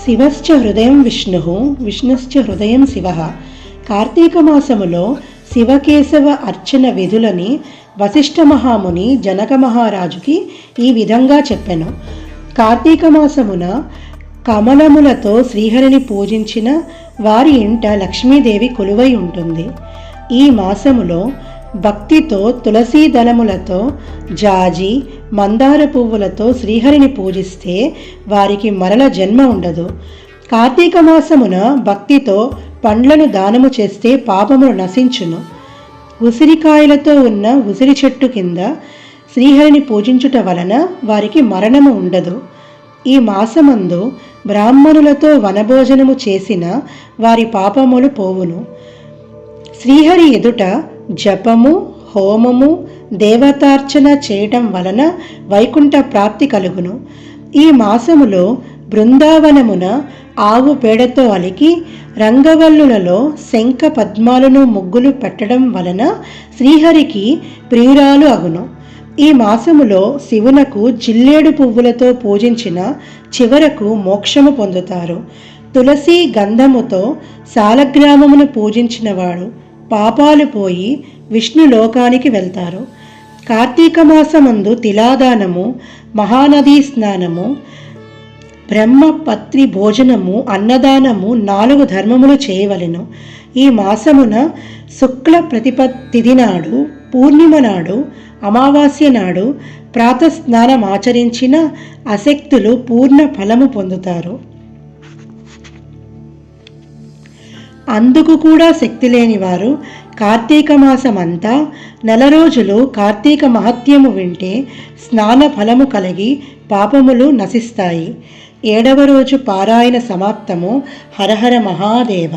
శివశ్చ హృదయం విష్ణు విష్ణుశ్చ హృదయం శివ. కార్తీక మాసములో శివకేశవ అర్చన విధులని వశిష్ఠ మహాముని జనక మహారాజుకి ఈ విధంగా చెప్పెను. కార్తీక మాసమున కమలములతో శ్రీహరిని పూజించిన వారి ఇంట లక్ష్మీదేవి కొలువై ఉంటుంది. ఈ మాసములో భక్తితో తులసీ దళములతో జాజి మందార పువ్వులతో శ్రీహరిని పూజిస్తే వారికి మరల జన్మ ఉండదు. కార్తీక మాసమున భక్తితో పండ్లను దానము చేస్తే పాపములు నశించును. ఉసిరికాయలతో ఉన్న ఉసిరి చెట్టు కింద శ్రీహరిని పూజించుట వలన వారికి మరణము ఉండదు. ఈ మాసమందు బ్రాహ్మణులతో వనభోజనము చేసిన వారి పాపములు పోవును. శ్రీహరి ఎదుట జపము హోమము దేవతార్చన చేయటం వలన వైకుంఠ ప్రాప్తి కలుగును. ఈ మాసములో బృందావనమున ఆవు పేడతో అలికి రంగవల్లులలో శంఖ పద్మాలను ముగ్గులు పెట్టడం వలన శ్రీహరికి ప్రియురాలు అగును. ఈ మాసములో శివునకు జిల్లేడు పువ్వులతో పూజించిన చివరకు మోక్షము పొందుతారు. తులసి గంధముతో సాలగ్రామమును పూజించిన వాడు పాపాలు పోయి విష్ణు లోకానికి వెళ్తారు. కార్తీక మాసమందు తిలాదానము, మహానదీ స్నానము, బ్రహ్మపత్రి భోజనము, అన్నదానము 4 ధర్మములు చేయవలెను. ఈ మాసమున శుక్ల ప్రతిపత్తి నాడు, పూర్ణిమ నాడు, అమావాస్య నాడు ప్రాతస్నానం ఆచరించిన అశక్తులు పూర్ణ ఫలము పొందుతారు. అందుకు కూడా శక్తి లేని వారు కార్తీక మాసమంతా 4 రోజులు కార్తీక మహత్యము వింటే స్నాన ఫలము కలిగి పాపములు నశిస్తాయి. 7వ రోజు పారాయణ సమాప్తము. హరహర మహాదేవ.